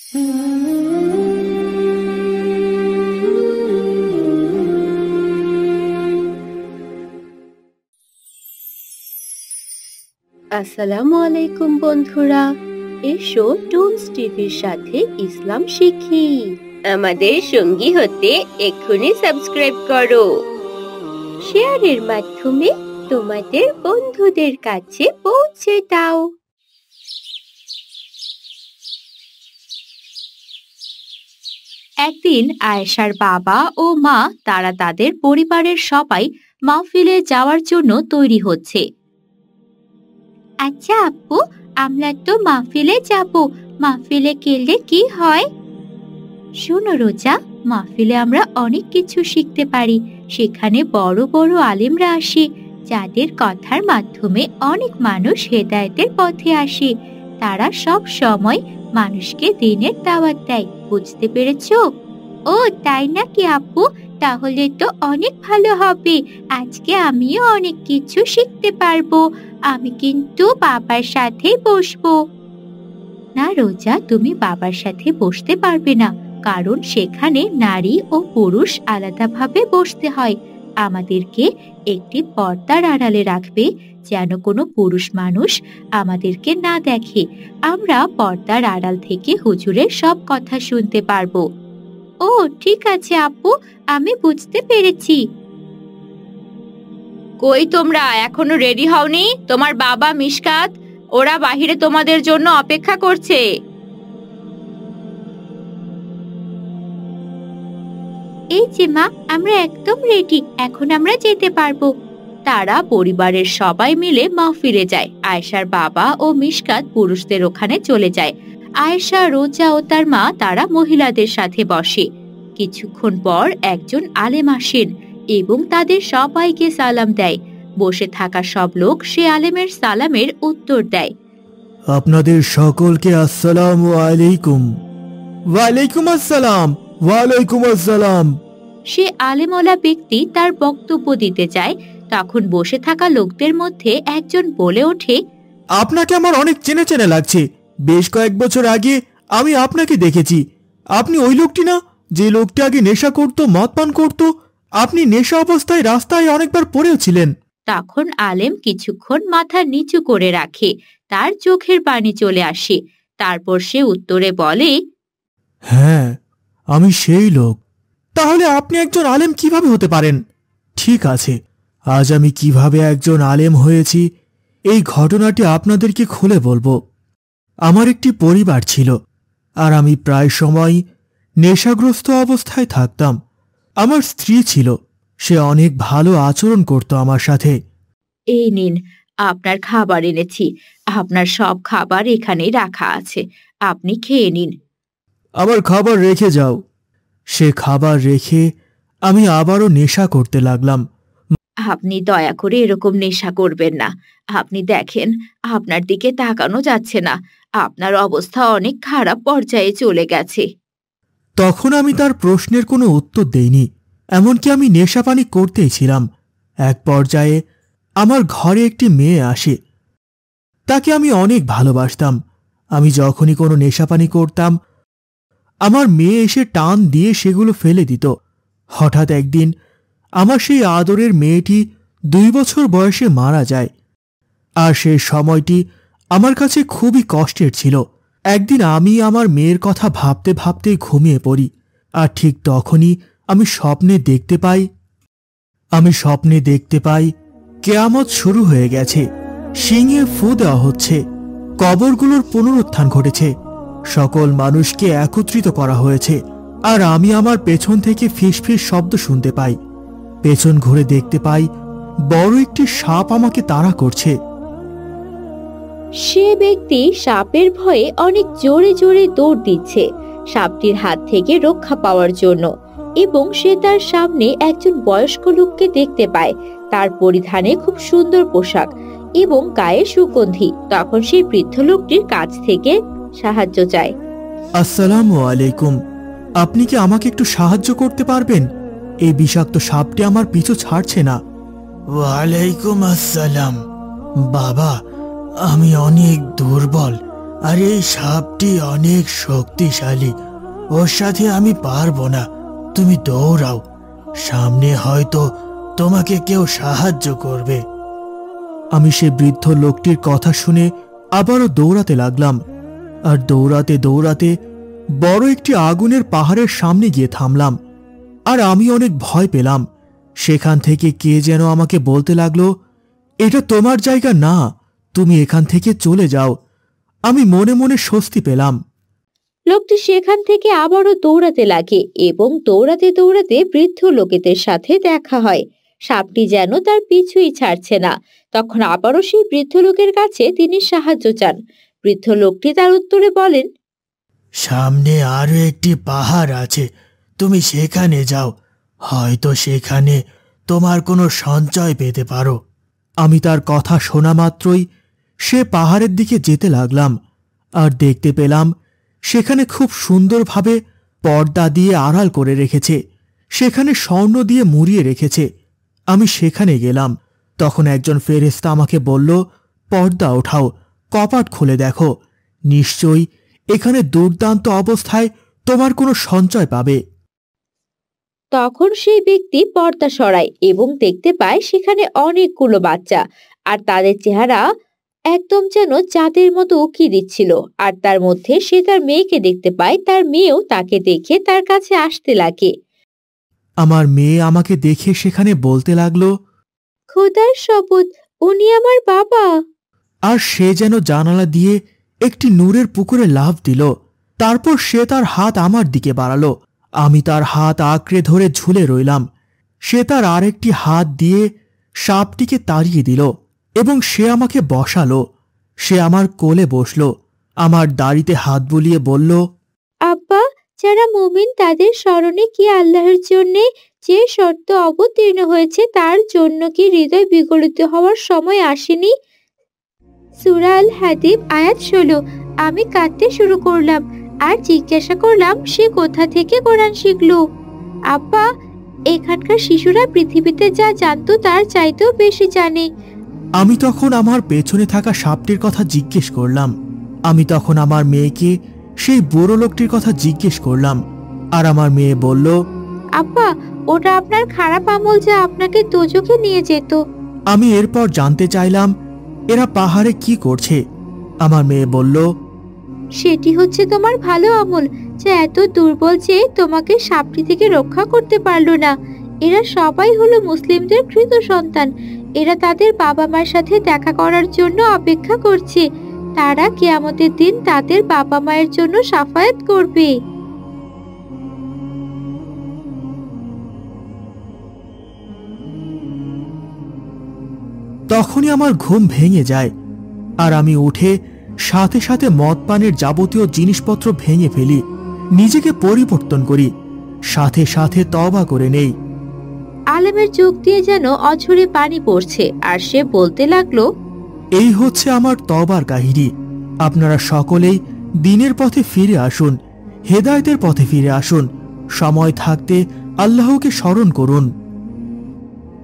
আসসালামু আলাইকুম বন্ধুরা, এসো টুনস টিভির সাথে ইসলাম শিখি। আমাদের সঙ্গী হতে এক্ষুনি সাবস্ক্রাইব করো। শেয়ারের মাধ্যমে তোমাদের বন্ধুদের কাছে পৌঁছে দাও। একদিন আয়েশার বাবা ও মা তারা তাদের পরিবারের সবাই মাহফিলে যাওয়ার জন্য তৈরি হচ্ছে। আচ্ছা আপু, আমরা তো মাহফিলে যাব, মাহফিলে গেলে কি হয়? শোনো রোজা, মাহফিলে আমরা অনেক কিছু শিখতে পারি। সেখানে বড় বড় আলেমরা আসে, যাদের কথার মাধ্যমে অনেক মানুষ হেদায়েতের পথে আসে। তারা সব সময় মানুষকে দ্বীনের দাওয়াত দেয়, বুঝতে পেরেছো? ও তাই নাকি আপু, তাহলে তো অনেক ভালো হবে। আজকে আমিও অনেক কিছু শিখতে পারবো। আমি কিন্তু বাবার সাথেই বসবো। না রোজা, তুমি বাবার সাথে বসতে পারবে না, কারণ সেখানে নারী ও পুরুষ আলাদাভাবে বসতে হয়। আমাদেরকে একটি পর্দার আড়ালে রাখবে, যেন কোনো পুরুষ মানুষ আমাদেরকে না দেখে। আমরা পর্দার আড়াল থেকে হুজুরের সব কথা শুনতে পারবো। ও ঠিক আছে আপু, আমি বুঝতে পেরেছি। কই তোমরা এখনো রেডি হওনি? তোমার বাবা মিশকাত ওরা বাহিরে তোমাদের জন্য অপেক্ষা করছে। এই যে মা, আমরা একদম রেডি, এখন আমরা যেতে পারবো। তারা পরিবারের সবাই মিলে মাহফিলে যায়। আয়েশার বাবা ও মিশকাত পুরুষদের ওখানে চলে যায়। আয়েশা, রোজা ও তার মা তারা মহিলাদের সাথে বসে। কিছুক্ষণ পর একজন আলেম আসেন এবং তাদের সবাইকে সালাম দেয়। বসে থাকা সব লোক সে আলেমের সালামের উত্তর দেয়। আপনাদের সকলকে আসসালামু আলাইকুম। ওয়ালাইকুম আসসালাম। ওয়ালাইকুম আসসালাম। সে আলেমওয়ালা ব্যক্তি তার বক্তব্য দিতে চায়, তখন বসে থাকা লোকদের মধ্যে একজন বলে ওঠে, আপনাকে আমার অনেক চেনা চেনা লাগছে। বেশ কয়েক বছর আগে আমি আপনাকে দেখেছি। আপনি ওই লোকটি না, যে লোকটি আগে নেশা করত, মদ পান করত? আপনি নেশা অবস্থায় রাস্তায় অনেকবার পড়েও ছিলেন। তখন আলেম কিছুক্ষণ মাথা নিচু করে রাখে, তার চোখের পানি চলে আসে। তারপর সে উত্তরে বলে, হ্যাঁ, আমি সেই লোক। তাহলে আপনি একজন আলেম কিভাবে হতে পারেন? ঠিক আছে, আজ আমি কিভাবে একজন আলেম হয়েছি এই ঘটনাটি আপনাদেরকে খুলে বলবো। আমার একটি পরিবার ছিল, আর আমি প্রায় সময় নেশাগ্রস্ত অবস্থায় থাকতাম। আমার স্ত্রী ছিল, সে অনেক ভালো আচরণ করত আমার সাথে। এই নিন, আপনার খাবার এনেছি। আপনার সব খাবার এখানেই রাখা আছে, আপনি খেয়ে নিন। আমার খাবার রেখে যাও। সে খাবার রেখে আমি আবারও নেশা করতে লাগলাম। আপনি দয়া করে এরকম নেশা করবেন না। আপনি দেখেন, আপনার দিকে তাকানো যাচ্ছে না। আপনার অবস্থা অনেক খারাপ পর্যায়ে চলে গেছে। তখন আমি তার প্রশ্নের কোনো উত্তর দেইনি, এমনকি আমি নেশাপানি করতেই ছিলাম। এক পর্যায়ে আমার ঘরে একটি মেয়ে আসে। তাকে আমি অনেক ভালোবাসতাম। আমি যখনই কোনো নেশাপানি করতাম, আমার মেয়ে এসে টান দিয়ে সেগুলো ফেলে দিত। হঠাৎ একদিন আমার সেই আদরের মেয়েটি 2 বছর বয়সে মারা যায়। আর সেই সময়টি আমার কাছে খুবই কষ্টের ছিল। একদিন আমি আমার মেয়ের কথা ভাবতে ভাবতে ঘুমিয়ে পড়ি, আর ঠিক তখনই আমি স্বপ্নে দেখতে পাই কেয়ামত শুরু হয়ে গেছে। সিংহে ফু দেওয়া হচ্ছে, কবরগুলোর পুনরুত্থান ঘটেছে, সকল মানুষকে একত্রিত করা হয়েছে। আর আমি আমার পেছন থেকে ফিসফিস শব্দ শুনতে পাই। পেছন ঘুরে দেখতে পাই বড় একটি সাপ আমাকে তাড়া করছে। সে ব্যক্তি সাপের ভয়ে অনেক জোরে জোরে দৌড় দিচ্ছে সাপটির হাত থেকে রক্ষা পাওয়ার জন্য, এবং সে তার সামনে একজন বয়স্ক লোককে দেখতে পায়। তার পরিধানে খুব সুন্দর পোশাক এবং গায়ে সুগন্ধি। তখন সেই বৃদ্ধ লোকটির কাছ থেকে সাহায্য চায়। আসসালামু আলাইকুম, আপনি কি আমাকে একটু সাহায্য করতে পারবেন? এই বিষাক্ত সাপটি আমার পিছু ছাড়ছে না। ওয়ালাইকুম আসসালাম। বাবা, আমি অনেক দুর্বল, আর এই সাপটি অনেক শক্তিশালী, ওর সাথে আমি পারবো না, তুমি দৌড়াও, সামনে হয়তো তোমাকে কেউ সাহায্য করবে। আমি সে বৃদ্ধ লোকটির কথা শুনে আবারও দৌড়াতে লাগলাম, আর দৌড়াতে দৌড়াতে বড় একটি আগুনের পাহাড়ের সামনে গিয়ে থামলাম। আর আমি অনেক ভয় পেলাম। সেখান থেকে কে যেন আমাকে বলতে লাগলো, এটা তোমার জায়গা না, তুমি এখান থেকে চলে যাও। আমি মনে মনে স্বস্তি পেলাম। লোকটি সেখান থেকে আবারও দৌড়াতে লাগে এবং দৌড়াতে দৌড়াতে বৃদ্ধ লোকেদের সাথে দেখা হয়। সাপটি যেন তার পিছুই ছাড়ছে না। তখন আবারও সেই বৃদ্ধ লোকের কাছে তিনি সাহায্য চান। বৃদ্ধ লোকটি তার উত্তরে বলেন, সামনে আরো একটি পাহাড় আছে, তুমি সেখানে যাও, হয়তো সেখানে তোমার কোনো সঞ্চয় পেতে পারো। আমি তার কথা শোনা মাত্রই সে পাহাড়ের দিকে যেতে লাগলাম, আর দেখতে পেলাম সেখানে খুব সুন্দরভাবে পর্দা দিয়ে আড়াল করে রেখেছে, সেখানে স্বর্ণ দিয়ে মুড়িয়ে রেখেছে। আমি সেখানে গেলাম, তখন একজন ফেরেশতা আমাকে বলল, পর্দা ওঠাও, কপাট খুলে দেখো, নিশ্চয়ই এখানে দুর্দান্ত অবস্থায় তোমার কোনো সঞ্চয় পাবে। তখন সেই ব্যক্তি পর্দা সরায় এবং দেখতে পায় সেখানে অনেকগুলো বাচ্চা, আর তাদের চেহারা একদম যেন চাঁদের মতো উকি দিচ্ছিল। আর তার মধ্যে সে তার মেয়েকে দেখতে পায়, তার মেয়েও তাকে দেখে তার কাছে আসতে লাগে। আমার মেয়ে আমাকে দেখে সেখানে বলতে লাগলো, খোদার শপথ, উনি আমার বাবা। আর সে যেন জানালা দিয়ে একটি নূরের পুকুরে লাফ দিল। তারপর সে তার হাত আমার দিকে বাড়ালো, আমি তার হাত আঁকড়ে ধরে ঝুলে রইলাম। সে তার আরেকটি হাত দিয়ে সাপটিকে তাড়িয়ে দিল এবং সে আমাকে বসালো। সে আমার কোলে বসল, আমার দাড়িতে হাত বুলিয়ে বলল, আব্বা, যারা মুমিন তাদের স্মরণে কি আল্লাহর জন্যে যে শর্ত অবতীর্ণ হয়েছে তার জন্য কি হৃদয় বিগলিত হওয়ার সময় আসেনি? সূরা আল হাদীদ আয়াত 16। আমি কাঁদতে শুরু করলাম আর জিজ্ঞাসা করলাম সে কোথা থেকে কোরআন শিখলো। আব্বা, এখানকার শিশুরা পৃথিবীতে যা জানতো তার চাইতেও বেশি জানে। আমি তখন আমার পেছনে থাকা সাপটির কথা জিজ্ঞেস করলাম। আমি তখন আমার মেয়েকে সেই বুড়ো লোকটির কথা জিজ্ঞেস করলাম, আর আমার মেয়ে বলল, আব্বা, ওটা আপনার খারাপ আমল যা আপনাকে দোজখে নিয়ে যেত। আমি এরপর জানতে চাইলাম এরা পাহাড়ে কি করছে। আমার মেয়ে বলল, সেটি হচ্ছে তোমার ভালো আমল, যা এত দুর্বল যে তোমাকে সাপটি থেকে রক্ষা করতে পারলো না। এরা সবাই হলো মুসলিমদের কৃত সন্তান। এরা তাদের বাবা মার সাথে দেখা করার জন্য অপেক্ষা করছে। তারা কিয়ামতের দিন তাদের বাবা মায়ের জন্য শাফায়াত করবে। তখনই আমার ঘুম ভেঙে যায়, আর আমি উঠে সাথে সাথে মদ পানের যাবতীয় জিনিসপত্র ভেঙে ফেলি, নিজেকে পরিবর্তন করি, সাথে সাথে তওবা করে নেই। আলেমের চোখ দিয়ে যেন অঝরে পানি পড়ছে, আর সে বলতে লাগলো, এই হচ্ছে আমার তওবার কাহিনী। আপনারা সকলেই দিনের পথে ফিরে আসুন, হেদায়েতের পথে ফিরে আসুন, সময় থাকতে আল্লাহকে স্মরণ করুন।